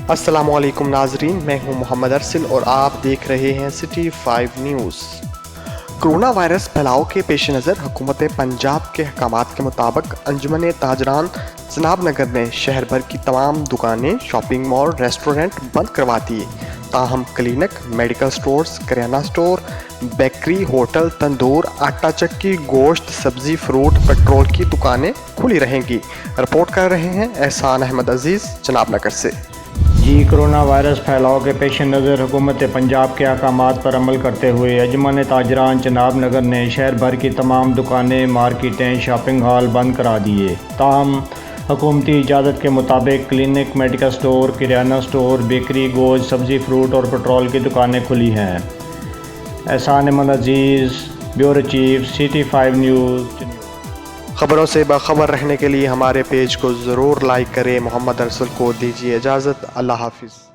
अस्सलामुअलैकुम नाजरीन, मैं हूं मोहम्मद अरसिल और आप देख रहे हैं सिटी 5 न्यूज़। कोरोना वायरस फैलाव के पेश नज़र हुकूमत पंजाब के अहकामात के मुताबिक अंजुमन ताजरान जनाब नगर ने शहर भर की तमाम दुकानें, शॉपिंग मॉल, रेस्टोरेंट बंद करवा दिए। ताहम क्लिनिक, मेडिकल स्टोर्स, किराना स्टोर, बेकरी, होटल, तंदूर, आटा चक्की, गोश्त, सब्जी, फ्रूट, पेट्रोल की दुकानें खुली रहेंगी। रिपोर्ट कर रहे हैं एहसान अहमद अजीज़ जनाब नगर से। जी, कोरोना वायरस फैलाव के पेश नज़र हुकूमत पंजाब के अहकामात पर अमल करते हुए अंजुमन ताजरान जनाब नगर ने शहर भर की तमाम दुकानें, मार्केटें, शॉपिंग हॉल बंद करा दिए। ताहम हुकूमती इजाज़त के मुताबिक क्लिनिक, मेडिकल स्टोर, किराना स्टोर, बेकरी, गोश्त, सब्ज़ी, फ्रूट और पेट्रोल की दुकानें खुली हैं। एहसान अहमद अजीज़, ब्यूरो चीफ, सिटी 5 न्यूज़। खबरों से बाखबर रहने के लिए हमारे पेज को ज़रूर लाइक करें। मोहम्मद अरसल को दीजिए इजाज़त। अल्लाह हाफिज़।